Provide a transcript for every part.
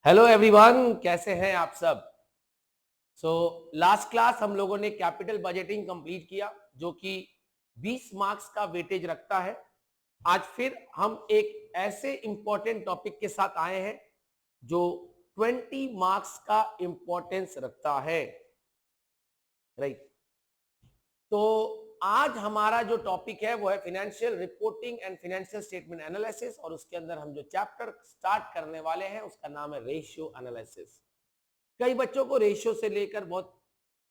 Hello everyone, कैसे हैं आप सब। लास्ट क्लास हम लोगों ने कैपिटल बजटिंग कंप्लीट किया जो कि 20 मार्क्स का वेटेज रखता है। आज फिर हम एक ऐसे इंपॉर्टेंट टॉपिक के साथ आए हैं जो 20 मार्क्स का इंपॉर्टेंस रखता है। राइट। तो आज हमारा जो टॉपिक है वो है financial reporting and financial statement analysis, और उसके अंदर हम जो चैप्टर स्टार्ट करने वाले हैं उसका नाम है रेशियो एनालिसिस। कई बच्चों को रेशियो से लेकर बहुत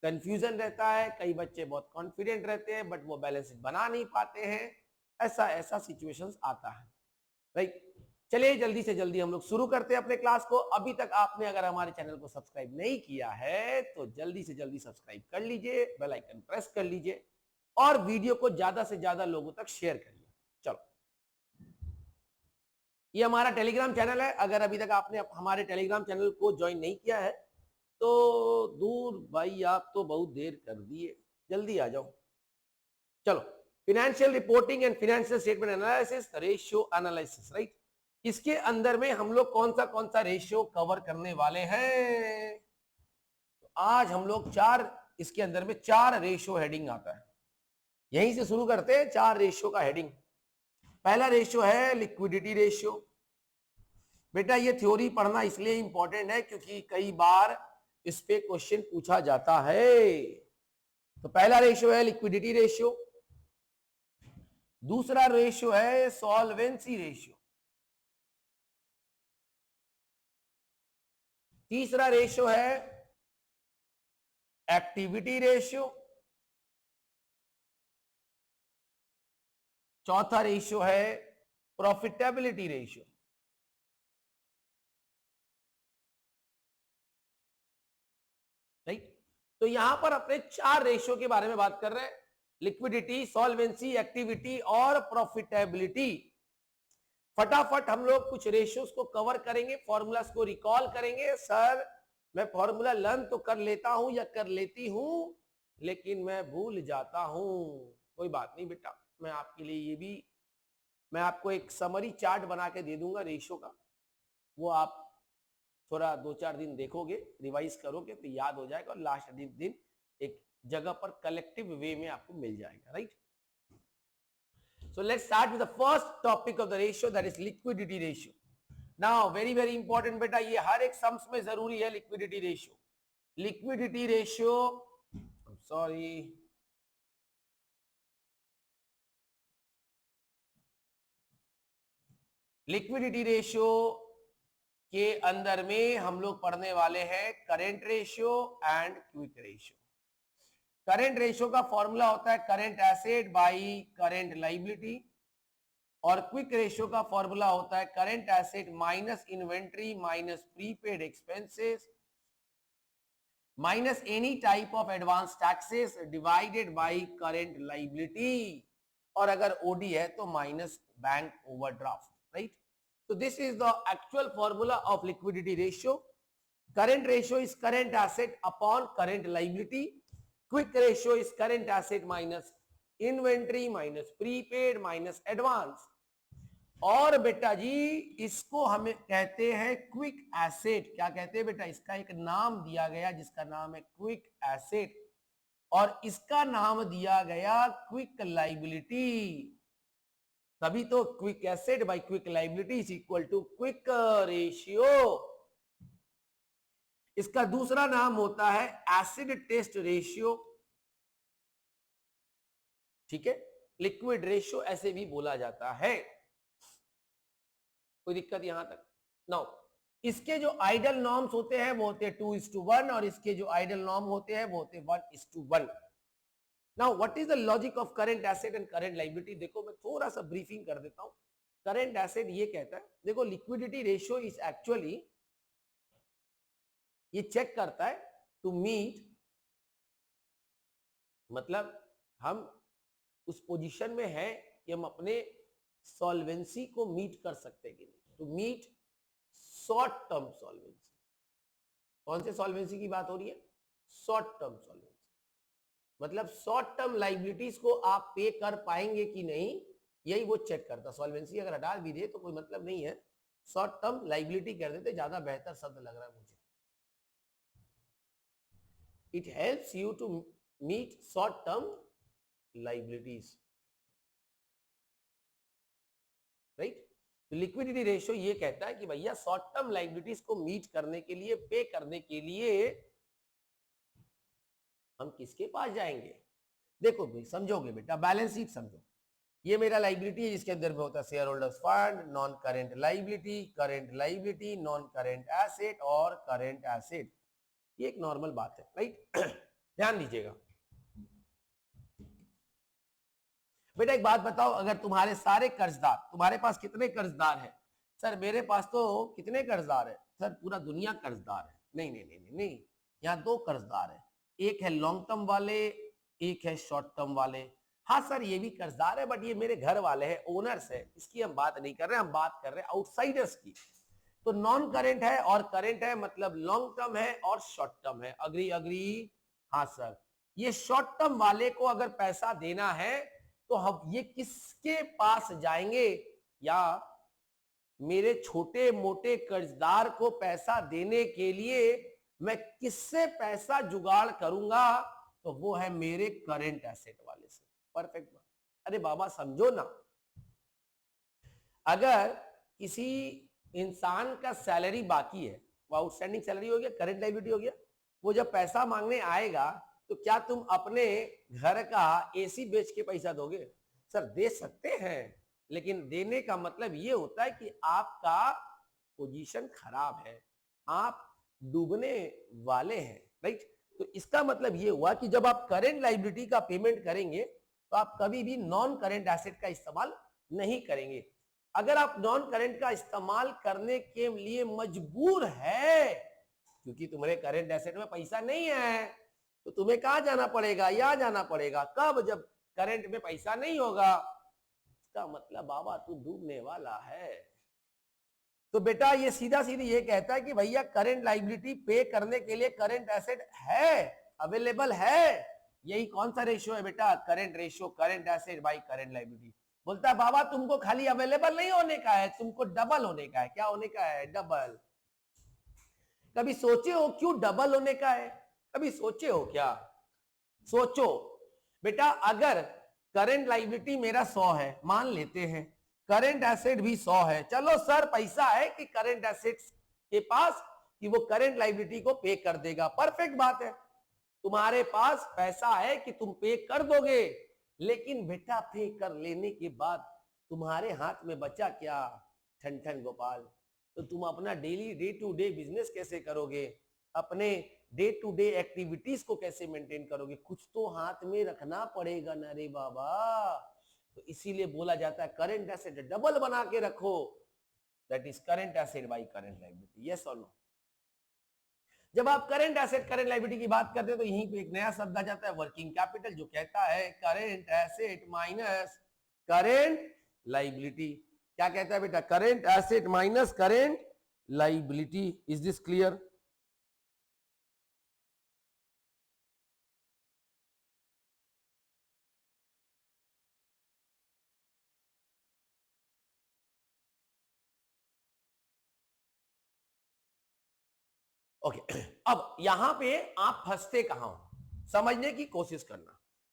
कंफ्यूजन रहता है, कई बच्चे बहुत कॉन्फिडेंट रहते हैं बट वो बैलेंस शीट बना नहीं पाते हैं। ऐसा ऐसा सिचुएशंस आता है। राइट। चलिए जल्दी से जल्दी हम लोग शुरू करते हैं अपने क्लास को। अभी तक आपने अगर हमारे चैनल को सब्सक्राइब नहीं किया है तो जल्दी से जल्दी सब्सक्राइब कर लीजिए, बेल आइकन प्रेस कर लीजिए और वीडियो को ज्यादा से ज्यादा लोगों तक शेयर करिए। चलो, ये हमारा टेलीग्राम चैनल है। अगर अभी तक आपने हमारे टेलीग्राम चैनल को ज्वाइन नहीं किया है तो दूर भाई, आप तो बहुत देर कर दिए, जल्दी आ जाओ। चलो, financial reporting and financial statement analysis, ratio analysis. Right. इसके अंदर में हम लोग कौन सा रेशियो कवर करने वाले हैं। तो आज हम लोग इसके अंदर में चार रेशियो हेडिंग आता है। यहीं से शुरू करते हैं। चार रेशियो का हेडिंग। पहला रेशियो है लिक्विडिटी रेशियो। बेटा ये थ्योरी पढ़ना इसलिए इंपॉर्टेंट है क्योंकि कई बार इस पे क्वेश्चन पूछा जाता है। तो पहला रेशियो है लिक्विडिटी रेशियो। दूसरा रेशियो है सॉल्वेंसी रेशियो। तीसरा रेशियो है एक्टिविटी रेशियो। चौथा रेशियो है प्रॉफिटेबिलिटी रेशियो। राइट। तो यहां पर अपने चार रेशियो के बारे में बात कर रहे हैं। लिक्विडिटी, सॉल्वेंसी, एक्टिविटी और प्रॉफिटेबिलिटी। फटाफट हम लोग कुछ रेशियोज को कवर करेंगे, फॉर्मूलास को रिकॉल करेंगे। सर मैं फॉर्मूला लर्न तो कर लेता हूं या कर लेती हूं लेकिन मैं भूल जाता हूं। कोई बात नहीं बेटा, मैं आपके लिए मैं आपको एक समरी चार्ट बना के दे दूंगा रेशियो का। वो आप थोड़ा 2-4 दिन देखोगे, रिवाइज करोगे तो याद हो जाएगा और लास्ट दिन एक जगह पर कलेक्टिव वे में आपको मिल जाएगा। Right. So let's start with the first topic of the ratio, that is liquidity ratio. Now very important बेटा, ये हर एक सम्स में जरूरी है liquidity ratio. Liquidity ratio, I'm sorry, liquidity ratio के अंदर में हम लोग पढ़ने वाले हैं current ratio and quick ratio. Current ratio का फॉर्मूला होता है current asset by current liability, और क्विक रेशियो का फॉर्मूला होता है current asset minus inventory minus prepaid expenses minus any type of advance taxes divided by current liability, और अगर OD है तो minus bank overdraft. Right. so this is the actual formula of liquidity ratio. Current ratio is current asset upon current liability. Quick ratio is current asset minus inventory minus prepaid minus advance. और बेटा जी इसको हमें कहते हैं quick asset. क्या कहते हैं बेटा, इसका एक नाम दिया गया जिसका नाम है क्विक एसेट, और इसका नाम दिया गया क्विक लाइबिलिटी। तभी तो quick asset by quick liability is equal to quick ratio. इसका दूसरा नाम होता है एसिड टेस्ट रेशियो। ठीक है, लिक्विड रेशियो ऐसे भी बोला जाता है। कोई दिक्कत यहां तक? नाउ इसके जो आइडल नॉर्म्स होते हैं वो होते हैं 2:1, और इसके जो आइडल नॉर्म होते हैं वो होते हैं 1:1। Now what is the logic of current asset and current liability. देखो मैं थोड़ा सा ब्रीफिंग कर देता हूं। करंट एसेट ये कहता है, देखो लिक्विडिटी रेशियो इज एक्चुअली, ये चेक करता है टू मीट, मतलब हम उस पोजीशन में है कि हम अपने सॉल्वेंसी को मीट कर सकते हैं कि नहीं। To meet short term solvency. कौन से सॉल्वेंसी की बात हो रही है? Short term solvency. मतलब शॉर्ट टर्म लाइबिलिटीज को आप पे कर पाएंगे कि नहीं, यही वो चेक करता। सॉल्वेंसी अगर हटा भी दे तो कोई मतलब नहीं है, शॉर्ट टर्म लाइबिलिटी कर देते, ज्यादा बेहतर शब्द लग रहा है मुझे। It helps you to meet short term liabilities, right. तो लिक्विडिटी रेशियो ये कहता है कि भैया शॉर्ट टर्म लाइबिलिटीज को मीट करने के लिए, पे करने के लिए हम किसके पास जाएंगे। देखो भाई, समझोगे बेटा, बैलेंस शीट समझो। ये मेरा लाइबिलिटी है जिसके अंदर में होता है share holders fund, non current liability, non current asset और करेंट एसेट। ये एक नॉर्मल बात है, राइट। ध्यान दीजिएगा बेटा, एक बात बताओ, अगर तुम्हारे सारे कर्जदार, तुम्हारे पास कितने कर्जदार हैं? सर मेरे पास तो कितने कर्जदार है? सर पूरा दुनिया कर्जदार है। नहीं नहीं नहीं नहीं, नहीं। यहाँ दो कर्जदार है, एक है लॉन्ग टर्म वाले, एक है शॉर्ट टर्म वाले। हाँ सर ये भी कर्जदार है, बट ये मेरे घर वाले हैं, ओनर्स है, इसकी हम बात नहीं कर रहे, हम बात कर रहे हैं आउटसाइडर्स की। तो नॉन करेंट है और करेंट है, मतलब लॉन्ग टर्म है और शॉर्ट टर्म है। Agree agree? हाँ सर। ये शॉर्ट टर्म वाले को अगर पैसा देना है तो हम ये किसके पास जाएंगे? या मेरे छोटे मोटे कर्जदार को पैसा देने के लिए मैं किससे पैसा जुगाड़ करूंगा? तो वो है मेरे करेंट एसेट वाले से। परफेक्ट बात। अरे बाबा समझो ना, अगर किसी इंसान का सैलरी बाकी है, वो आउटस्टैंडिंग सैलरी हो गया, करेंट लायबिलिटी हो गया, वो जब पैसा मांगने आएगा तो क्या तुम अपने घर का एसी बेच के पैसा दोगे? सर दे सकते हैं, लेकिन देने का मतलब ये होता है कि आपका पोजीशन खराब है, आप डूबने वाले हैं, राइट। तो इसका मतलब ये हुआ कि जब आप करेंट लायबिलिटी का पेमेंट करेंगे तो आप कभी भी नॉन करेंट एसेट का इस्तेमाल नहीं करेंगे। अगर आप नॉन करेंट का इस्तेमाल करने के लिए मजबूर है क्योंकि तुम्हारे करेंट एसेट में पैसा नहीं है, तो तुम्हें कहां जाना पड़ेगा? या जाना पड़ेगा। कब? जब करंट में पैसा नहीं होगा। इसका मतलब बाबा तू डूबने वाला है। तो बेटा ये सीधा सीधी ये कहता है कि भैया करंट लायबिलिटी पे करने के लिए करंट एसेट है, अवेलेबल है। यही कौन सा रेशियो है बेटा? Current ratio, current asset by current liability. बोलता है बाबा तुमको खाली अवेलेबल नहीं होने का है, तुमको डबल होने का है। क्या होने का है? डबल। कभी सोचे हो क्यों डबल होने का है? कभी सोचे हो क्या? सोचो बेटा, अगर करंट लायबिलिटी मेरा 100 है, मान लेते हैं करंट एसेट भी 100 है, चलो सर पैसा है कि करंट एसेट्स के पास कि वो करंट लायबिलिटी को पे कर देगा। परफेक्ट बात है, तुम्हारे पास पैसा है कि तुम पे कर दोगे, लेकिन बेटा पे कर लेने के बाद तुम्हारे हाथ में बचा क्या? ठन ठन गोपाल। तो तुम अपना daily day to day business कैसे करोगे? अपने डे टू डे एक्टिविटीज को कैसे मेंटेन करोगे? कुछ तो हाथ में रखना पड़ेगा ना रे बाबा। तो इसीलिए बोला जाता है करंट एसेट डबल बना के रखो, that is current asset by current liability. Yes और नो? जब आप करंट एसेट करंट लायबिलिटी की बात करते हैं तो यहीं पे एक नया शब्द आ जाता है वर्किंग कैपिटल, जो कहता है current asset minus current liability. क्या कहता है बेटा? Current asset minus current liability. Is this clear? Okay अब यहां पे आप फंसते कहां हो, समझने की कोशिश करना।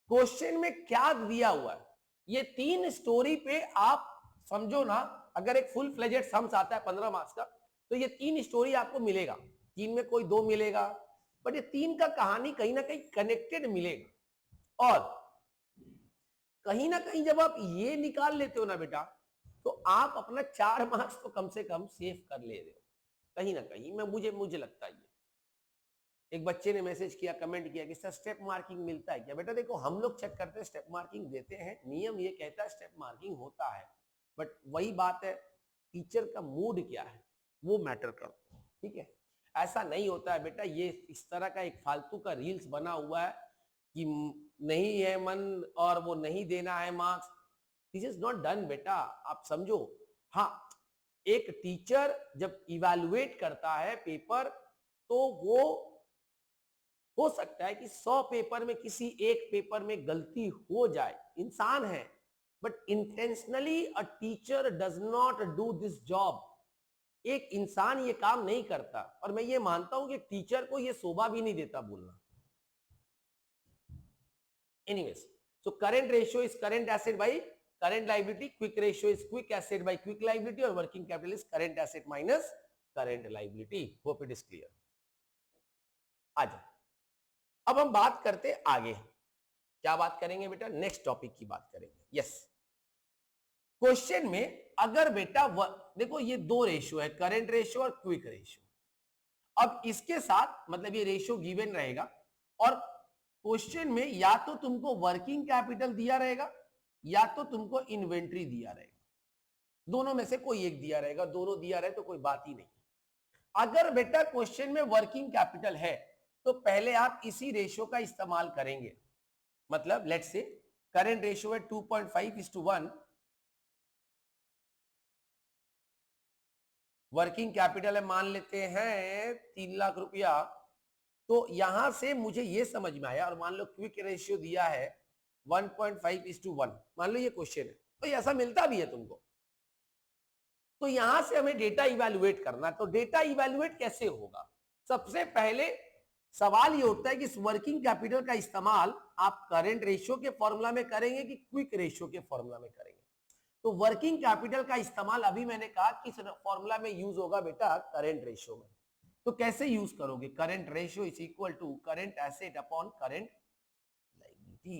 क्वेश्चन में क्या दिया हुआ है, ये 3 स्टोरी पे आप समझो ना। अगर एक फुल फ्लेजेड सम्स आता है 15 मार्क्स का, तो ये 3 स्टोरी आपको मिलेगा, 3 में कोई 2 मिलेगा, बट ये 3 का कहानी कहीं ना कहीं कनेक्टेड मिलेगा। और कहीं ना कहीं जब आप ये निकाल लेते हो ना बेटा, तो आप अपना 4 मार्क्स तो कम से कम सेव कर ले रहे हो कहीं ना कहीं। मुझे लगता है। एक बच्चे ने मैसेज किया, कमेंट किया कि सर स्टेप मार्किंग मिलता है क्या? बेटा देखो, हम लोग चेक करते हैं, स्टेप मार्किंग देते हैं, नियम ये कहता है स्टेप मार्किंग होता है, बट वही बात है, टीचर का मूड क्या है वो मैटर करता है, ठीक है। ऐसा नहीं होता है बेटा, ये इस तरह का एक फालतू का रील्स बना हुआ है कि नहीं है मन और वो नहीं देना है marks. This is not done बेटा, आप समझो। हाँ, एक टीचर जब इवैल्यूएट करता है पेपर, तो वो हो सकता है कि 100 पेपर में किसी एक पेपर में गलती हो जाए, इंसान है, but intentionally a teacher does not do this job. एक इंसान ये काम नहीं करता, और मैं ये मानता हूं कि टीचर को ये शोभा भी नहीं देता बोलना। Anyways, so current ratio is current asset by current liability, quick ratio is quick asset by quick liability, और working capital is current asset minus current liability. Hope it is clear. आजा, अब हम बात करते आगे। क्या बात करेंगे बेटा? नेक्स्ट टॉपिक की बात करेंगे। यस, क्वेश्चन में अगर बेटा देखो ये दो रेशियो है, करंट रेशियो और क्विक रेशियो। अब इसके साथ मतलब ये रेशियो गिवन रहेगा, और क्वेश्चन में या तो तुमको वर्किंग कैपिटल दिया रहेगा या तो तुमको इन्वेंट्री दिया रहेगा, दोनों में से कोई एक दिया रहेगा। दोनों दिया रहे तो कोई बात ही नहीं। अगर बेटा क्वेश्चन में वर्किंग कैपिटल है तो पहले आप इसी रेशियो का इस्तेमाल करेंगे। मतलब लेट्स से करंट रेशियो है 2.5:1, वर्किंग कैपिटल है मान लेते हैं 3 लाख रुपया, तो यहां से मुझे ये समझ में आया, और मान लो क्विक रेशियो दिया है 1.5:1, मान लो ये क्वेश्चन है, तो ऐसा मिलता भी है तुमको। तो यहां से हमें डेटा इवैल्यूएट करना। तो डेटा इवैल्यूएट कैसे होगा? सबसे पहले सवाल ये उठता है कि इस वर्किंग कैपिटल का इस्तेमाल आप करंट रेशियो के फॉर्मूला में करेंगे कि क्विक रेशियो के फॉर्मूला में करेंगे। तो वर्किंग कैपिटल का इस्तेमाल अभी मैंने कहा किस फॉर्मूला में यूज होगा बेटा? करंट रेशियो में। तो कैसे यूज करोगे? Current ratio is equal to current asset upon current liability.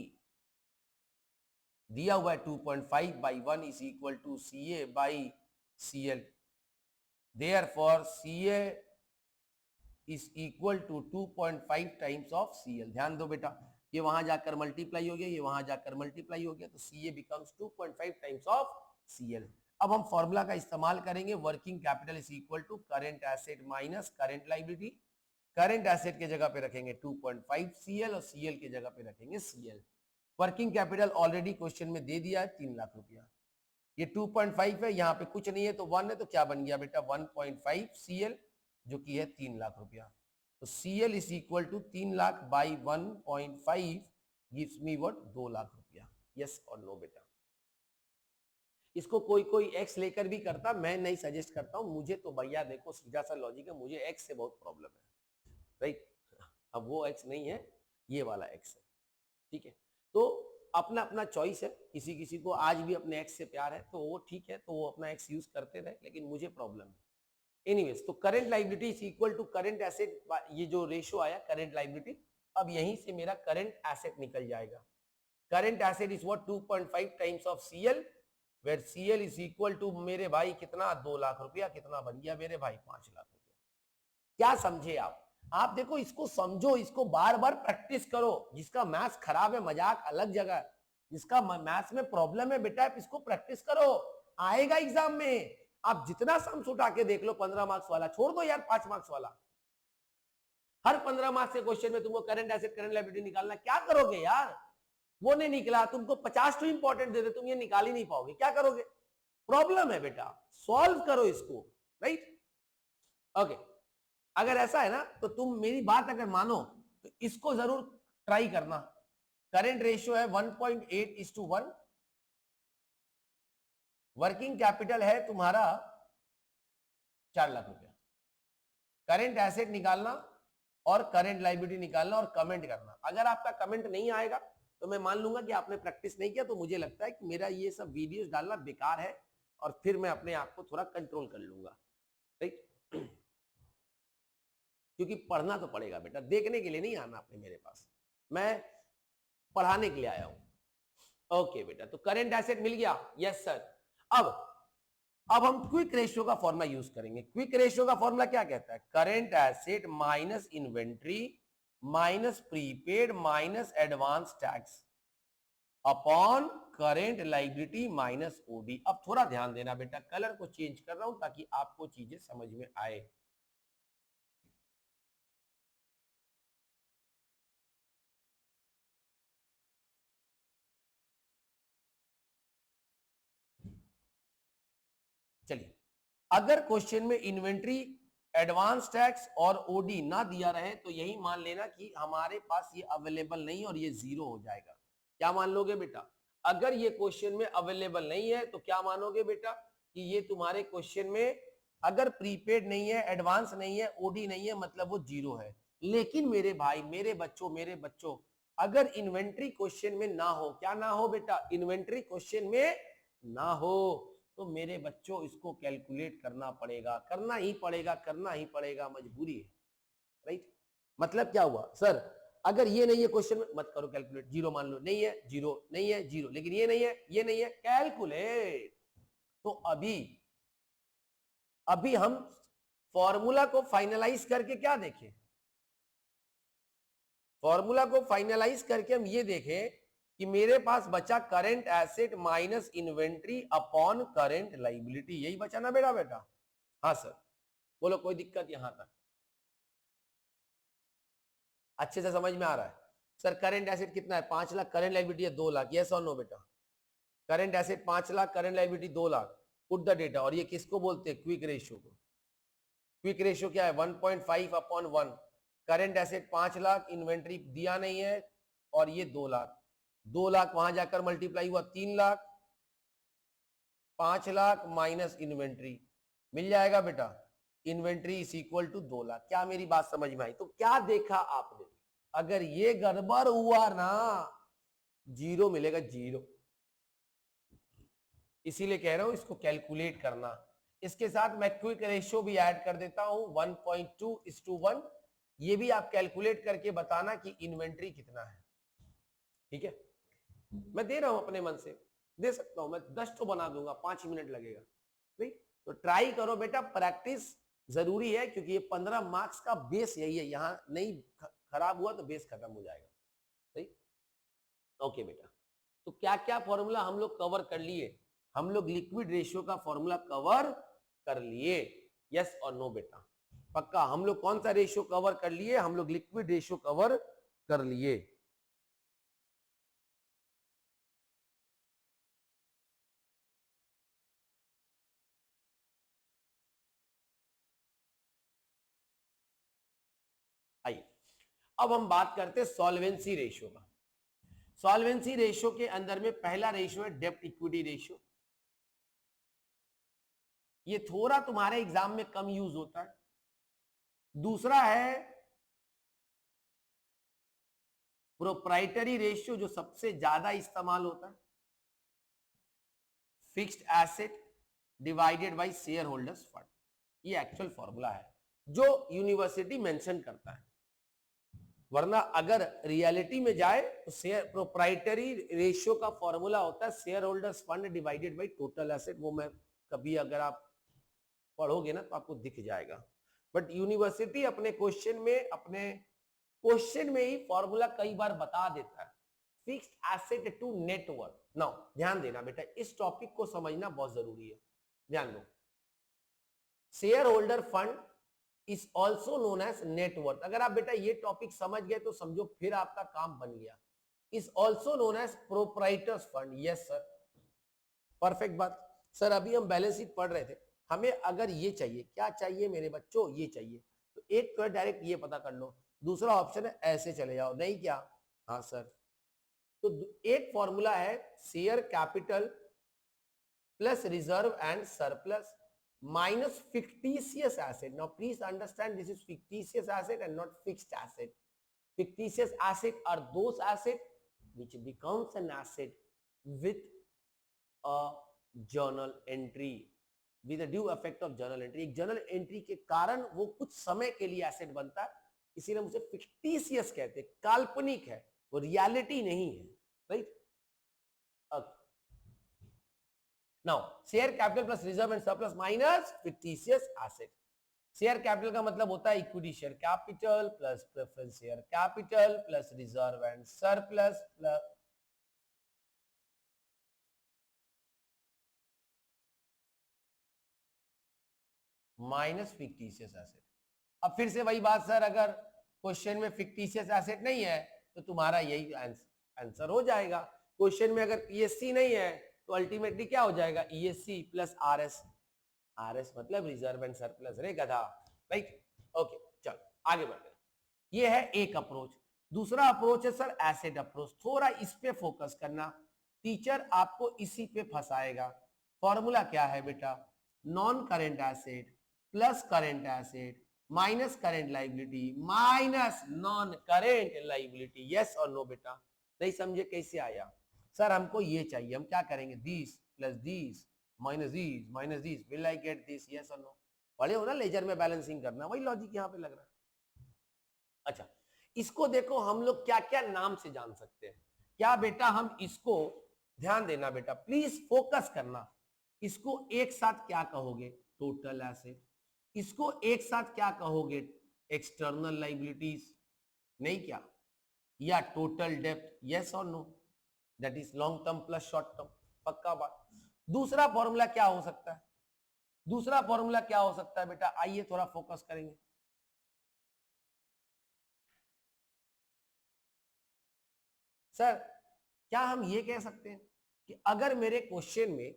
दिया हुआ है 2.5/1 is equal to CA by CL। Therefore CA is equal to 2.5 times of CL। ध्यान दो बेटा, ये वहां जाकर मल्टीप्लाई हो गया, ये वहां जाकर मल्टीप्लाई हो गया, तो CA becomes 2.5 times of CL। अब हम फॉर्मूला का इस्तेमाल करेंगे, working capital is equal to current asset minus current liability. Current asset के जगह पे रखेंगे 2.5 CL और CL के जगह पे रखेंगे CL। Working capital already question में दे दिया है 3 लाख रुपया, ये 2.5 है, यहाँ पे कुछ नहीं है तो 1 है, तो क्या बन गया बेटा? 1.5 CL जो कि है 3 लाख रुपया। तो CL is equal to 3 lakh by 1.5 gives me what? 2 lakh रुपया। यस और नो बेटा? इसको कोई कोई एक्स लेकर भी करता, मैं नहीं सजेस्ट करता हूं। मुझे तो भैया देखो सीधा सा लॉजिक है, मुझे एक्स से बहुत प्रॉब्लम है, राइट? अब वो एक्स नहीं है, ये वाला एक्स है, ठीक है? तो अपना अपना चॉइस है, किसी किसी को आज भी अपने एक्स से प्यार है तो वो ठीक है, तो वो अपना एक्स यूज करते रहे, लेकिन मुझे प्रॉब्लम है। एनीवेज, तो current liability is equal to current asset, ये जो रेशियो आया करंट लायबिलिटी, अब यहीं से मेरा करंट एसेट निकल जाएगा। Current asset is what? 2.5 times of CL, where CL is equal to मेरे भाई कितना? 2 लाख रुपया। कितना बन गया मेरे भाई? 5 लाख रुपया। क्या समझे आप देखो इसको समझो, इसको बार बार प्रैक्टिस करो। जिसका मैथ्स खराब है मजाक अलग जगह, जिसका मैथ्स में प्रॉब्लम है बेटा इसको प्रैक्टिस करो, आएगा एग्जाम में। आप जितना सम्स उठा के देख लो 15 मार्क्स वाला, छोड़ दो यार 5 मार्क्स वाला। हर 15 मार्क्स के क्वेश्चन में तुमको करंट एसेट करंट लायबिलिटी निकालना, क्या करोगे यार? वो नहीं निकला, तुमको 50 तो इंपॉर्टेंट दे दे, तुम ये निकाल ही नहीं पाओगे, क्या करोगे? प्रॉब्लम है बेटा, सॉल्व करो इसको, राइट? ओके, अगर ऐसा है ना तो तुम मेरी बात अगर मानो तो इसको जरूर ट्राई करना। करंट रेशियो है 1.8:1, वर्किंग कैपिटल है तुम्हारा 4 लाख रुपया। करंट एसेट निकालना और करंट लायबिलिटी निकालना और कमेंट करना। अगर आपका कमेंट नहीं आएगा तो मैं मान लूंगा कि आपने प्रैक्टिस नहीं किया, तो मुझे लगता है कि मेरा ये सब वीडियोस डालना बेकार है, और फिर मैं अपने आप को थोड़ा कंट्रोल कर लूंगा, राइट? क्योंकि पढ़ना तो पड़ेगा बेटा, देखने के लिए नहीं आना आपने मेरे पास, मैं पढ़ाने के लिए आया हूं। ओके बेटा, तो करंट एसेट मिल गया, यस सर। अब हम क्विक रेशियो का फॉर्मूला यूज करेंगे। क्विक रेशियो का फॉर्मूला क्या कहता है? Current asset minus inventory minus prepaid minus advance tax upon current liability minus OD. अब थोड़ा ध्यान देना बेटा, कलर को चेंज कर रहा हूं ताकि आपको चीजें समझ में आए। चलिए, अगर क्वेश्चन में इन्वेंट्री एडवांस टैक्स और ओडी ना दिया रहे तो यही मान लेना कि हमारे पास ये अवेलेबल नहीं और ये 0 हो जाएगा। क्या मान लोगे बेटा? अगर ये क्वेश्चन में अवेलेबल नहीं है तो क्या मानोगे बेटा? कि ये तुम्हारे क्वेश्चन में अगर प्रीपेड नहीं है, एडवांस नहीं है, ओडी नहीं है, मतलब वो जीरो है। लेकिन मेरे भाई, मेरे बच्चों, अगर इन्वेंट्री क्वेश्चन में ना हो, क्या ना हो बेटा, इन्वेंट्री क्वेश्चन में ना हो, तो मेरे बच्चों इसको कैलकुलेट करना पड़ेगा, करना ही पड़ेगा, मजबूरी है। राइट, मतलब क्या हुआ सर, अगर ये नहीं है क्वेश्चन में, मत करो कैलकुलेट, जीरो मान लो, नहीं है जीरो, नहीं है जीरो, लेकिन ये नहीं है कैलकुलेट। तो अभी हम फॉर्मूला को फाइनलाइज करके क्या देखें, फॉर्मूला को फाइनलाइज करके हम ये देखें कि मेरे पास बचा current asset minus inventory upon current liability, यही बचा ना बेटा। हाँ सर, बोलो कोई दिक्कत यहां तक अच्छे से समझ में आ रहा है? सर करंट एसेट कितना है, 5 लाख, करंट लाइबिलिटी है 2 लाख, यस और नो बेटा? Current asset 5 lakh, current liability 2 lakh, put the data. और ये किसको बोलते हैं, क्विक रेशियो को। क्विक रेशियो क्या है, 1.5 upon 1। Current asset 5 lakh, inventory दिया नहीं है, और ये 2 लाख, 2 लाख वहां जाकर मल्टीप्लाई हुआ 3 लाख, 5 लाख माइनस इन्वेंट्री, मिल जाएगा बेटा, inventory is equal to 2 lakh. क्या मेरी बात समझ में आई? तो क्या देखा आपने, अगर ये गड़बड़ हुआ ना, जीरो मिलेगा, जीरो। इसीलिए कह रहा हूं इसको कैलकुलेट करना। इसके साथ मैं क्विक रेशियो भी ऐड कर देता हूं, 1.2:1। ये भी आप कैलकुलेट करके बताना कि इन्वेंट्री कितना है। ठीक है, मैं दे रहा हूं अपने मन से, दे सकता हूं मैं, 10 तो बना दूंगा, 5 मिनट लगेगा। नहीं तो ट्राई करो बेटा, प्रैक्टिस जरूरी है, क्योंकि ये 15 मार्क्स का बेस यही है, यहां नहीं खराब हुआ तो बेस खत्म हो जाएगा। सही, ओके बेटा। तो क्या क्या फॉर्मूला हम लोग कवर कर लिए, हम लोग लिक्विड रेशियो का फॉर्मूला कवर कर लिए, यस और नो बेटा? पक्का, हम लोग कौन सा रेशियो कवर कर लिए, हम लोग लिक्विड रेशियो कवर कर लिए। आइए अब हम बात करते हैं सॉल्वेंसी रेशियो का। सॉल्वेंसी रेशियो के अंदर में पहला रेशियो है डेब्ट इक्विटी रेशियो। ये थोड़ा तुम्हारे एग्जाम में कम यूज होता है। दूसरा है प्रोप्राइटरी रेशियो, जो सबसे ज्यादा इस्तेमाल होता है, fixed asset divided by share holders fund. ये एक्चुअल फॉर्मूला है जो यूनिवर्सिटी मेंशन करता है, वरना अगर रियलिटी में जाए तो शेयर प्रोप्राइटरी रेशियो का फॉर्मूला होता है share holders fund divided by total asset. वो मैं कभी अगर आप पढ़ोगे ना तो आपको दिख जाएगा, बट यूनिवर्सिटी अपने क्वेश्चन में ही फॉर्मूला कई बार बता देता है, fixed asset to net worth. Now ध्यान देना बेटा, इस टॉपिक को समझना बहुत जरूरी है, ध्यान दो। Shareholder fund is also known as net worth. अगर आप बेटा ये टॉपिक समझ गए तो समझो फिर आपका काम बन गया। Is also known as proprietor's fund, yes sir, perfect बात। सर अभी हम बैलेंस शीट पढ़ रहे थे, हमें अगर ये चाहिए, क्या चाहिए मेरे बच्चों, ये चाहिए, तो एक तो डायरेक्ट ये पता कर लो, दूसरा ऑप्शन है ऐसे चले जाओ, नहीं क्या? हाँ सर। तो एक फॉर्मूला है share capital plus reserve and surplus minus fictitious asset. Now please understand, this is fictitious asset and not fixed asset. Fictitious asset are those asset which becomes an asset with a journal entry, with the due effect of journal entry. एक journal entry के कारण वो कुछ समय के लिए asset बनता है, इसीलिए हम उसे fictitious कहते हैं, काल्पनिक है, वो reality नहीं है, right? Okay. Now share capital plus reserve and surplus minus fictitious asset. Share capital का मतलब होता है equity share capital plus preference share capital plus reserve and surplus plus minus fictitious asset. अब फिर से वही बात सर, अगर क्वेश्चन में फिक्टिशियस एसेट नहीं है तो तुम्हारा यही आंसर हो जाएगा। क्वेश्चन में अगर ईएससी नहीं है तो अल्टीमेटली क्या हो जाएगा, ईएससी प्लस आरएस। आरएस मतलब रिजर्व एंड सरप्लस रे गधा, राइट? ओके चलो आगे बढ़ते हैं। ये है एक अप्रोच। दूसरा अप्रोच है सर एसेट अप्रोच। थोड़ा इस पे फोकस करना, टीचर आपको इसी पे फंसाएगा। फॉर्मूला क्या है बेटा, non current asset plus current asset minus current liability minus non current liability. Yes और नो बेटा? नहीं समझे कैसे आया? सर हमको ये चाहिए, हम क्या करेंगे? This plus this minus this will I get this? Yes और नो? पढ़े हो ना लेजर में बैलेंसिंग करना, वही लॉजिक यहां पे लग रहा है। अच्छा, इसको देखो हम लोग क्या क्या नाम से जान सकते हैं। क्या बेटा हम इसको, ध्यान देना बेटा, प्लीज फोकस करना, इसको एक साथ क्या कहोगे? Total asset. इसको एक साथ क्या कहोगे? एक्सटर्नल लाइबिलिटीज, नहीं क्या? या टोटल डेप्थ? यस और no? That is long term plus short term, पक्का बात। दूसरा फॉर्मूला क्या हो सकता है? दूसरा फॉर्मूला क्या हो सकता है बेटा? आइए थोड़ा फोकस करेंगे। सर क्या हम ये कह सकते हैं कि अगर मेरे क्वेश्चन में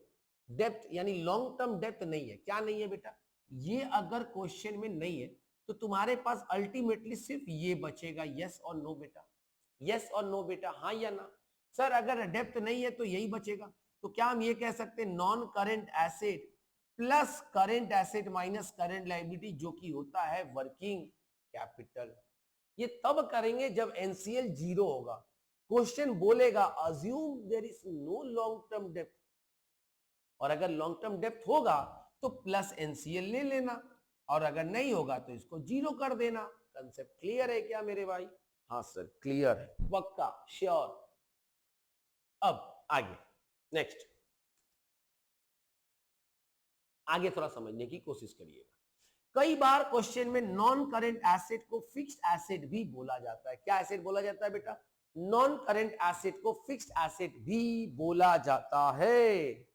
डेप्थ यानी लॉन्ग टर्म डेप्थ नहीं है, क्या नहीं है बेटा? ये अगर क्वेश्चन में नहीं है तो तुम्हारे पास अल्टीमेटली सिर्फ ये बचेगा। यस और नो बेटा? यस और नो बेटा? हाँ या ना? सर अगर डेप्थ नहीं है तो यही बचेगा, तो क्या हम ये कह सकते हैं non current asset plus current asset minus current liability, जो कि होता है वर्किंग कैपिटल। ये तब करेंगे जब एनसीएल जीरो होगा। क्वेश्चन बोलेगा assume there is no long term डेप्थ, और अगर लॉन्ग टर्म डेप्थ होगा तो प्लस एनसीएल ले लेना, और अगर नहीं होगा तो इसको जीरो कर देना। कंसेप्ट क्लियर है क्या मेरे भाई? हाँ सर क्लियर है, पक्का श्योर। अब आगे नेक्स्ट, आगे थोड़ा समझने की कोशिश करिएगा। कई बार क्वेश्चन में नॉन करेंट एसेट को फिक्स्ड एसेट भी बोला जाता है। क्या एसेट बोला जाता है बेटा? नॉन करेंट एसेट को फिक्स्ड एसेट भी बोला जाता है।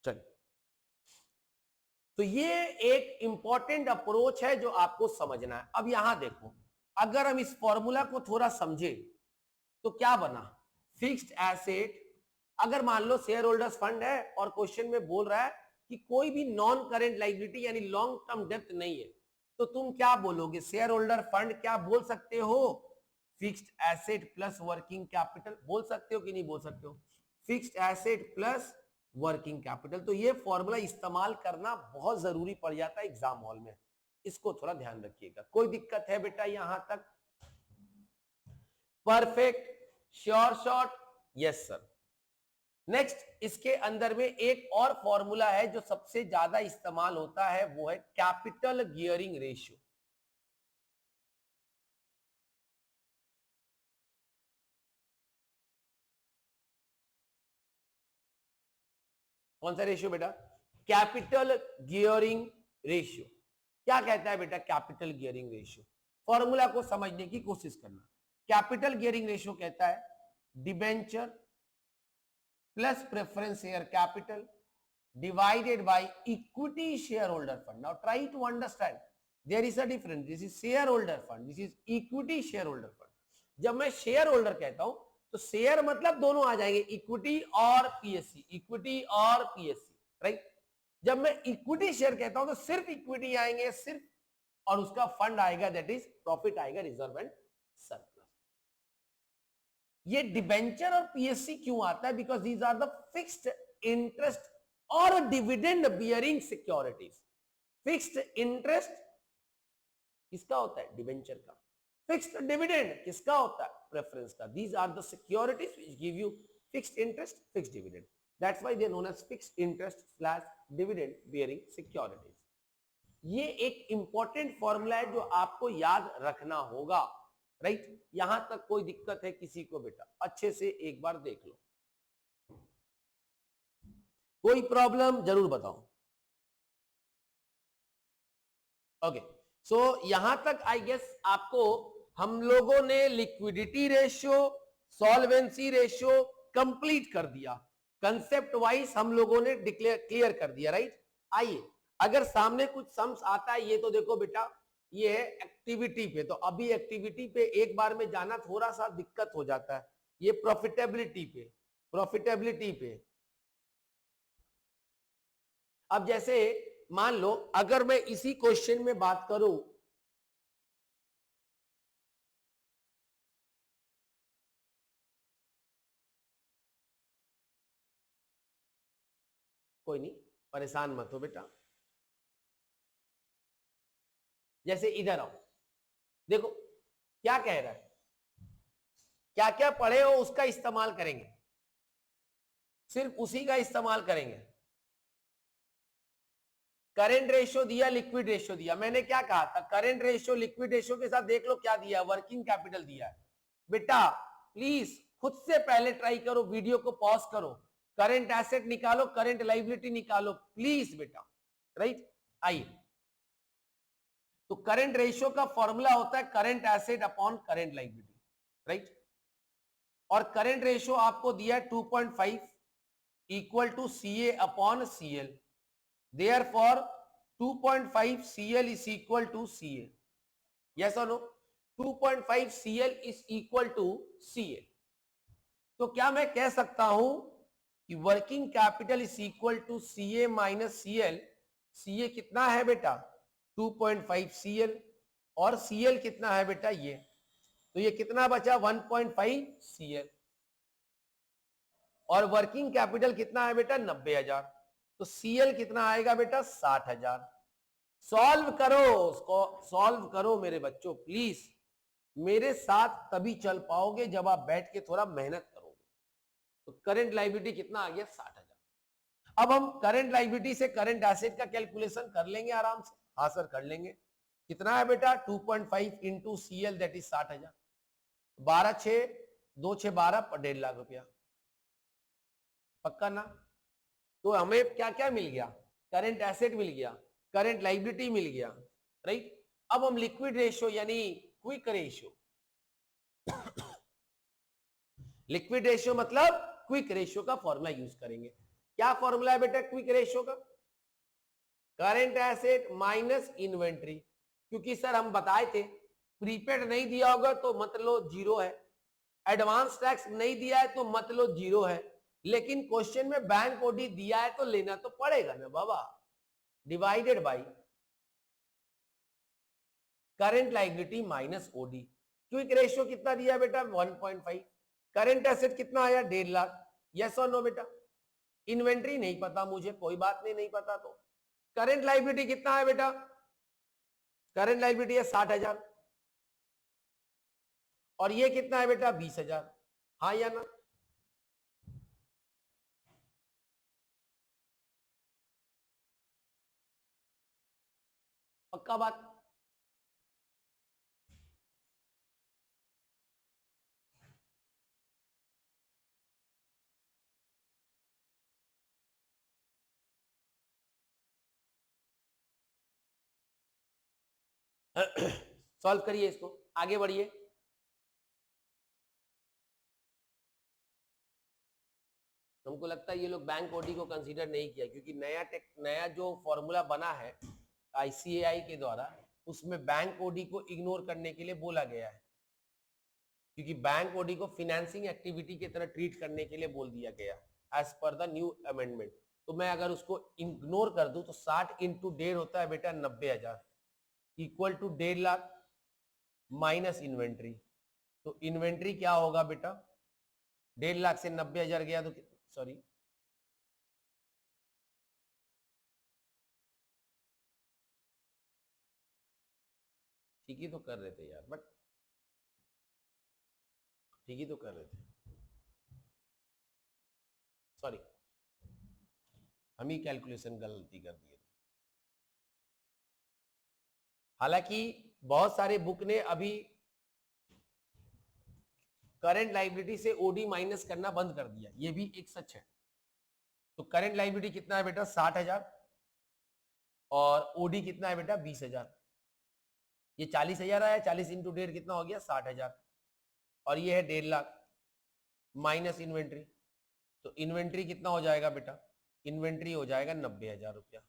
चलिए, तो ये एक इंपॉर्टेंट अप्रोच है जो आपको समझना है। अब यहां देखो, अगर हम इस फॉर्मूला को थोड़ा समझे तो क्या बना? फिक्स्ड एसेट, अगर मान लो शेयर होल्डर्स फंड है और क्वेश्चन में बोल रहा है कि कोई भी नॉन करेंट लायबिलिटी यानी लॉन्ग टर्म डेप्थ नहीं है, तो तुम क्या बोलोगे? शेयर होल्डर फंड क्या बोल सकते हो? Fixed asset plus working capital बोल सकते हो कि नहीं बोल सकते हो? Fixed asset plus working capital. तो ये फॉर्मूला इस्तेमाल करना बहुत जरूरी पड़ जाता है एग्जाम हॉल में, इसको थोड़ा ध्यान रखिएगा। कोई दिक्कत है बेटा यहां तक? Perfect, sure shot? Yes sir. Next, इसके अंदर में एक और फॉर्मूला है जो सबसे ज्यादा इस्तेमाल होता है, वो है कैपिटल गियरिंग रेशियो। कौन सा रेशियो बेटा? Capital gearing ratio. क्या कहता है बेटा कैपिटल गियरिंग रेशियो? फॉर्मूला को समझने की कोशिश करना। कैपिटल गियरिंग रेशियो कहता है debenture plus preference share capital divided by equity shareholder fund. Now try to understand, there is a difference. This is shareholder fund, this is equity shareholder fund. जब मैं share holder कहता हूं तो share मतलब दोनों आ जाएंगे, इक्विटी और PSC, equity और पीएससी, राइट? जब मैं इक्विटी शेयर कहता हूं तो सिर्फ इक्विटी आएंगे, सिर्फ, और उसका फंड आएगा, दैट इज प्रॉफिट आएगा, रिजर्व एंड सरप्लस। ये डिबेंचर और पीएससी क्यों आता है? Because these are the fixed interest और dividend bearing securities. Fixed interest किसका होता है? डिबेंचर का। फिक्स्ड डिविडेंड किसका होता है? प्रेफरेंस का। These are the securities which give you fixed interest, fixed dividend. That's why they known as fixed interest slash dividend bearing securities. ये एक इंपॉर्टेंट फॉर्मूला है जो आपको याद रखना होगा, राइट? यहां तक कोई दिक्कत है किसी को बेटा? अच्छे से एक बार देख लो, कोई प्रॉब्लम जरूर बताओ। ओके, सो यहां तक आई गेस आपको हम लोगों ने liquidity ratio, solvency ratio complete कर दिया। कंसेप्ट वाइज हम लोगों ने डिक्लेयर क्लियर कर दिया, राइट? आइए, अगर सामने कुछ सम्स आता है, ये तो देखो बेटा ये है एक्टिविटी पे। तो अभी एक्टिविटी पे एक बार में जाना थोड़ा सा दिक्कत हो जाता है। ये प्रॉफिटेबिलिटी पे, प्रॉफिटेबिलिटी पे। अब जैसे मान लो अगर मैं इसी क्वेश्चन में बात करूं, कोई नहीं परेशान मत हो बेटा, जैसे इधर आओ, देखो क्या कह रहा है, क्या क्या पढ़े हो उसका इस्तेमाल करेंगे, सिर्फ उसी का इस्तेमाल करेंगे। करंट रेशियो दिया, लिक्विड रेशियो दिया। मैंने क्या कहा था, करंट रेशियो लिक्विड रेशियो के साथ देख लो क्या दिया, वर्किंग कैपिटल दिया है। बेटा प्लीज खुद से पहले ट्राई करो, वीडियो को पॉज करो, करंट एसेट निकालो, करंट लाइबिलिटी निकालो प्लीज बेटा, राइट। आइए, तो करंट रेशियो का फॉर्मूला होता है current asset upon current liability, right. और करंट रेशियो आपको दिया है 2.5 equal to CA upon CL. Therefore 2.5 Cl is equal to Ca. Yes or no? 2.5 Cl is equal to Cl. तो क्या मैं कह सकता हूं कि working capital is equal to Ca minus Cl। Ca कितना है बेटा 2.5 Cl, और Cl कितना है बेटा ये, तो ये कितना बचा 1.5 Cl, और वर्किंग कैपिटल कितना है बेटा 90,000, तो Cl कितना आएगा बेटा 60,000। सॉल्व करो उसको, सॉल्व करो मेरे बच्चों प्लीज, मेरे साथ तभी चल पाओगे जब आप बैठ के थोड़ा मेहनत करोगे। तो करंट लायबिलिटी कितना आ गया 60,000। अब हम करंट लायबिलिटी से करंट एसेट का कैलकुलेशन कर लेंगे आराम से। हाँ सर कर लेंगे। कितना है बेटा 2.5 इंटू सीएल दैट इज 60,000, 12 6 2 6 12 पर 1.5 लाख रुपया, पक्का ना। तो हमें क्या क्या मिल गया, करंट एसेट मिल गया, करंट लायबिलिटी मिल गया, राइट। अब हम लिक्विड रेशियो यानी क्विक रेशियो, लिक्विड रेशियो मतलब क्विक रेशियो का फॉर्मूला यूज करेंगे। क्या फॉर्मूला है बेटा क्विक रेशियो का, करंट एसेट माइनस इन्वेंट्री। क्योंकि सर हम बताए थे प्रीपेड नहीं दिया होगा तो मत लो जीरो है, एडवांस टैक्स नहीं दिया है तो मत लो जीरो है, लेकिन क्वेश्चन में बैंक ओडी दिया है तो लेना तो पड़ेगा ना बाबा, divided by current liability minus OD. Quick ratio कितना दिया बेटा 1.5, करंट एसेट कितना आया 1.5 लाख, यस और नो बेटा। इन्वेंट्री नहीं पता मुझे, कोई बात नहीं, नहीं पता तो करंट लायबिलिटी कितना है बेटा, करंट लायबिलिटी है 60,000, और ये कितना है बेटा 20,000, हाँ या ना। पक्का बात। सॉल्व करिए इसको, आगे बढ़िए। हमको लगता है ये लोग बैंक ओडी को कंसीडर नहीं किया, क्योंकि नया जो फॉर्मूला बना है आईसीएआई के द्वारा, उसमें बैंक ओडी को इग्नोर करने के लिए बोला गया है, क्योंकि बैंक ओडी को फाइनेंसिंग एक्टिविटी की तरह ट्रीट करने के लिए बोल दिया गया as per the new amendment. तो मैं अगर उसको इग्नोर कर दूं तो 60 इंटू 1.5 होता है बेटा 90,000 equal to 1.5 lakh minus inventory. तो इन्वेंट्री क्या होगा बेटा 1.5 लाख से 90,000 गया तो सॉरी ठीक ही तो कर रहे थे यार, बट ठीक ही तो कर रहे थे, सॉरी हम ही कैलकुलेशन गलती कर दिए। हालांकि बहुत सारे बुक ने अभी करंट लायबिलिटी से ओडी माइनस करना बंद कर दिया, ये भी एक सच है। तो करंट लायबिलिटी कितना है बेटा 60,000, और ओडी कितना है बेटा 20,000। ये 40,000 आया, 40 इंटू 1.5 कितना हो गया 60,000, और ये है 1.5 लाख माइनस इन्वेंट्री। तो इन्वेंट्री कितना हो जाएगा बेटा, इन्वेंट्री हो जाएगा 90,000 रुपया।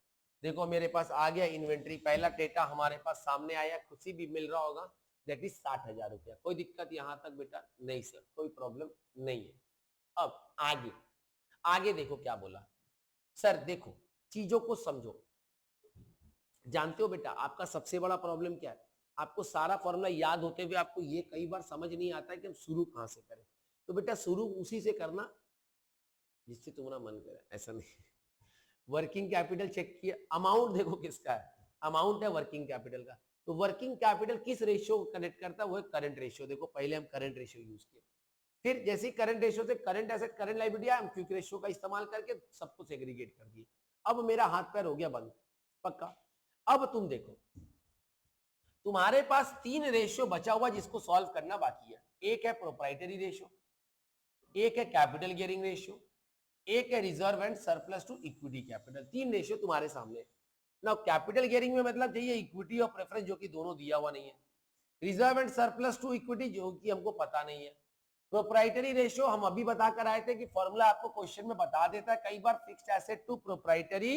देखो मेरे पास आ गया इन्वेंट्री, पहला डेटा हमारे पास सामने आया, खुशी भी मिल रहा होगा, दैट इज 60,000 रुपया। कोई दिक्कत यहां तक बेटा? नहीं सर, कोई प्रॉब्लम नहीं है। अब आगे आगे देखो क्या बोला सर, देखो चीजों को समझो। जानते हो बेटा आपका सबसे बड़ा प्रॉब्लम क्या है? आपको सारा फॉर्मूला याद होते हुए आपको ये कई बार समझ नहीं आता है कि हम शुरू कहां से करें। तो बेटा शुरू उसी से करना जिससे तुम्हारा मन करे, ऐसा नहीं। वर्किंग कैपिटल चेक किया, अमाउंट देखो किसका है, अमाउंट है वर्किंग कैपिटल का। तो वर्किंग कैपिटल किस रेशियो को कनेक्ट करता है? वो है करंट रेशियो। देखो पहले हम करंट रेशियो यूज किए, फिर जैसे करंट रेशियो से करंट एसेट करंट लायबिलिटी हम क्विक रेशियो का इस्तेमाल करके सबको सेग्रीगेट कर दिए। अब मेरा हाथ पैर हो गया बंद पक्का। अब तुम देखो तुम्हारे पास 3 रेशियो बचा हुआ जिसको सॉल्व करना बाकी है। एक है प्रोप्राइटरी रेशियो, एक है कैपिटल गियरिंग रेशियो, एक है reserve and surplus to equity capital. 3 ratio तुम्हारे सामने। ना कैपिटल गियरिंग में मतलब चाहिए इक्विटी और प्रेफरेंस जो कि दोनों दिया हुआ नहीं है, reserve and surplus to equity जो कि हमको पता नहीं है, प्रोप्राइटरी रेशियो हम अभी बता कर आए थे कि फॉर्मूला आपको क्वेश्चन में बता देता है कई बार, fixed asset to proprietary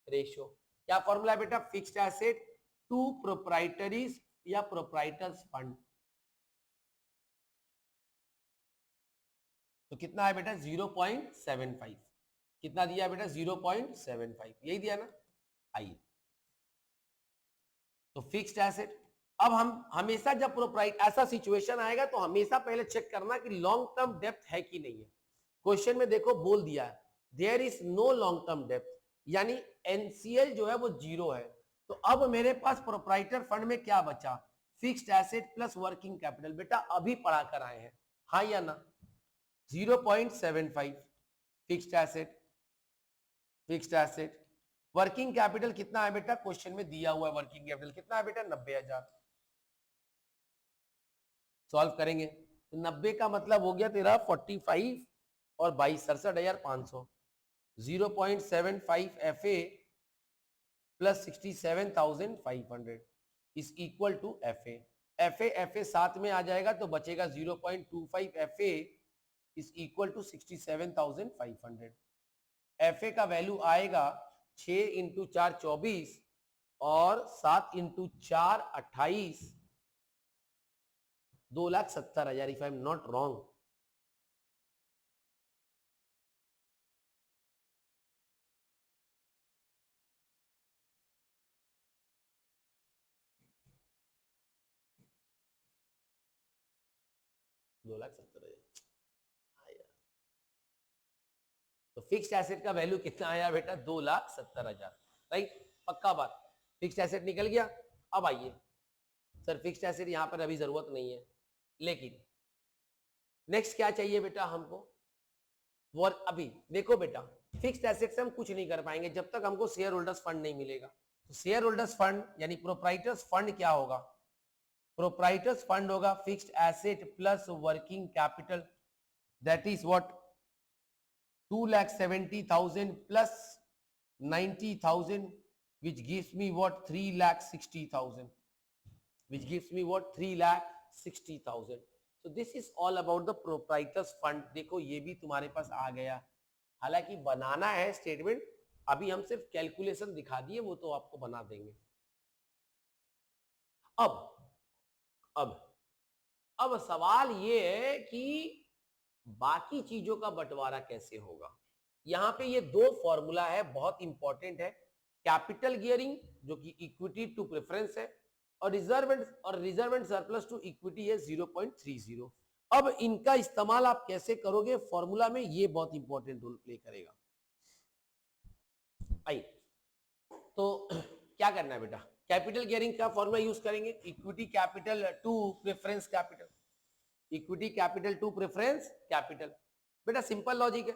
ratio. क्या फॉर्मूला है बेटा? फिक्स्ड एसेट टू प्रोप्राइटरीज या प्रोप्राइटर्स फंड। तो कितना है बेटा? 0.75। कितना दिया बेटा? 0.75, यही दिया ना। आइए तो फिक्स्ड एसेट, अब हम हमेशा जब प्रोप्राइट ऐसा सिचुएशन आएगा तो हमेशा पहले चेक करना कि लॉन्ग टर्म डेप्थ है कि नहीं है। क्वेश्चन में देखो बोल दिया है there is no long term डेप्थ, यानी एनसीएल जो है वो 0 है। तो अब मेरे पास प्रोप्राइटर फंड में क्या बचा? Fixed asset plus working capital. बेटा अभी पढ़ा कर आए हैं, हाँ या ना? 0.75 fixed asset, fixed asset. Working capital कितना है बेटा? क्वेश्चन में दिया हुआ है वर्किंग कैपिटल कितना है बेटा? 90,000। सॉल्व करेंगे तो 90 का मतलब हो गया तेरा 45 और 22 67,500। 0.75 FA plus 67,500 is equal to FA। FA साथ में आ जाएगा तो बचेगा 0.25 FA is equal to 67,500। FA का वैल्यू आएगा 6 इंटू 4 24 और 7 into 4 28, 2,70,000 if I am not wrong. दो लाख सत्तर हजार तो फिक्स्ड एसेट का वैल्यू कितना आया बेटा? 2,70,000। राइट, पक्का बात। फिक्स्ड एसेट निकल गया। अब आइए सर फिक्स्ड एसेट यहां पर अभी जरूरत नहीं है, लेकिन नेक्स्ट क्या चाहिए बेटा हमको? वो अभी देखो बेटा फिक्स्ड एसेट से हम कुछ नहीं कर पाएंगे जब तक हमको शेयर होल्डर्स फंड नहीं मिलेगा। तो शेयर होल्डर्स फंड यानी प्रोप्राइटर्स फंड क्या होगा? प्रोप्राइटर्स फंड होगा fixed asset plus working capital, that is what 2,70,000 plus 90,000 which gives me what 3,60,000, which gives me what 3,60,000। so this is all about the proprietors fund। देखो ये भी तुम्हारे पास आ गया, हालांकि बनाना है स्टेटमेंट, अभी हम सिर्फ कैलकुलेशन दिखा दिए, वो तो आपको बना देंगे। अब अब अब सवाल ये है कि बाकी चीजों का बंटवारा कैसे होगा। यहां पे ये 2 फॉर्मूला है, बहुत इंपॉर्टेंट है। कैपिटल गियरिंग जो कि इक्विटी टू प्रेफरेंस है, और reserve and surplus to equity है 0.30। अब इनका इस्तेमाल आप कैसे करोगे फॉर्मूला में, ये बहुत इंपॉर्टेंट रोल प्ले करेगा। आइए तो क्या करना है बेटा? कैपिटल गियरिंग का फॉर्मूला यूज करेंगे, equity capital to preference capital, equity capital to preference capital. बेटा सिंपल लॉजिक है,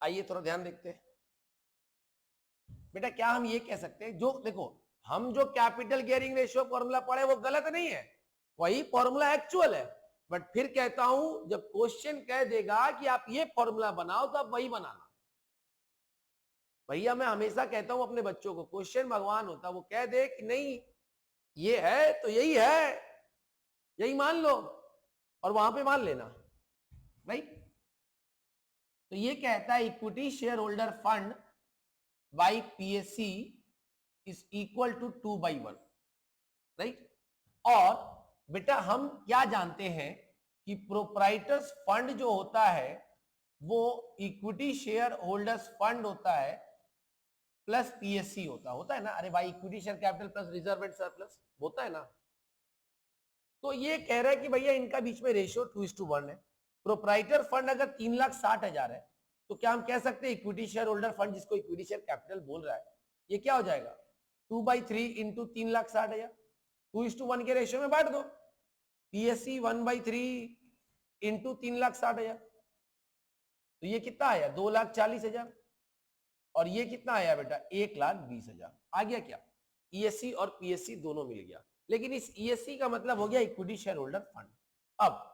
आइए थोड़ा ध्यान देखते हैं। बेटा क्या हम ये कह सकते हैं, जो देखो हम जो कैपिटल गियरिंग रेशियो फॉर्मूला पढ़े वो गलत नहीं है, वही फॉर्मूला एक्चुअल है। बट फिर कहता हूं जब क्वेश्चन कह देगा कि आप ये फॉर्मूला बनाओ तो आप वही बनाना। भैया मैं हमेशा कहता हूं अपने बच्चों को, क्वेश्चन भगवान होता, वो कह दे कि नहीं ये है तो यही है, यही मान लो और वहां पे मान लेना। राइट, तो ये कहता है equity shareholder fund by PSC is equal to 2/1, right. और बेटा हम क्या जानते हैं कि प्रोप्राइटर्स फंड जो होता है वो इक्विटी शेयर होल्डर्स फंड होता है प्लस PSC होता है ना। अरे भाई, equity share capital plus reserve and surplus होता है ना। तो ये कह रहा है कि भैया इनका बीच में रेशियो 2:1 है। प्रोप्राइटर फंड अगर 3,60,000 है तो क्या हम कह सकते हैं इक्विटी शेयर होल्डर फंड, जिसको इक्विटी शेयर कैपिटल बोल रहा है, ये क्या हो जाएगा 2/3 इंटू 3,60,000, 2:1 के रेशियो में बांट दो। PSC 1/3 इंटू 3,60,000, तो ये कितना आया 2,40,000। और ये कितना आया बेटा 1,20,000। आ गया क्या, ESC और PSC दोनों मिल गया। लेकिन इस ESC का मतलब हो गया इक्विटी शेयर होल्डर फंड। अब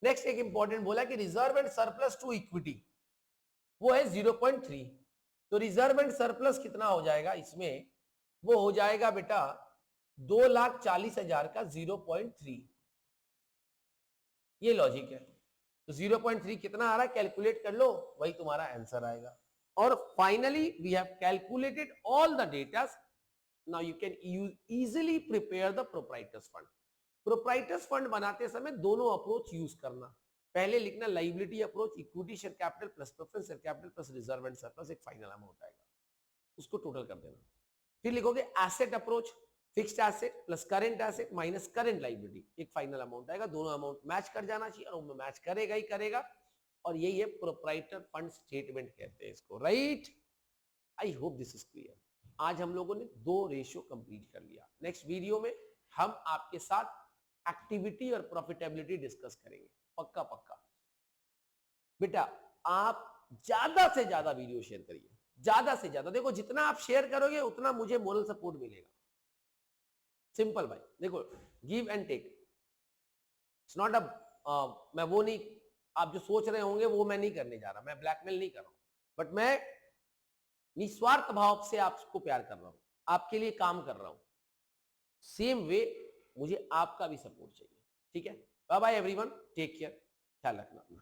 नेक्स्ट एक इंपॉर्टेंट बोला कि reserve and surplus to equity वो है 0.3। तो रिजर्व एंड सरप्लस कितना हो जाएगा इसमें, वो हो जाएगा बेटा 2,40,000 का 0.3। ये लॉजिक है। तो 0.3 कितना आ रहा है कैलकुलेट कर लो, वही तुम्हारा आंसर आएगा। और finally we have calculated all the data. Now you can easily prepare the proprietor's fund. Proprietor's fund बनाते समय दोनों अप्रोच यूज करना। पहले लिखना liability approach, equity share capital plus preference share capital plus reserve and surplus, एक final amount आएगा, उसको total कर देना। फिर लिखोगे asset approach, fixed asset plus current asset minus current liability, एक फाइनल अमाउंट आएगा। दोनों अमाउंट मैच कर जाना चाहिए और वो मैच करेगा ही करेगा। और यही है प्रोप्राइटर फंड स्टेटमेंट कहते हैं इसको, right. I hope this is clear. आज हम लोगों ने 2 रेशियो कंप्लीट कर लिया। नेक्स्ट वीडियो में हम आपके साथ एक्टिविटी और प्रॉफिटेबिलिटी डिस्कस करेंगे, पक्का पक्का। बेटा आप ज्यादा से ज्यादा वीडियो शेयर करिए, ज्यादा से ज्यादा। देखो जितना आप शेयर करोगे उतना मुझे मोरल सपोर्ट मिलेगा। सिंपल भाई, देखो give and take, it's not a मैं वो नहीं, आप जो सोच रहे होंगे वो मैं नहीं करने जा रहा, मैं ब्लैकमेल नहीं कर रहा हूं, बट मैं निस्वार्थ भाव से आपको प्यार कर रहा हूं, आपके लिए काम कर रहा हूं। सेम वे मुझे आपका भी सपोर्ट चाहिए, ठीक है। Bye bye everyone, take care, ख्याल रखना अपना।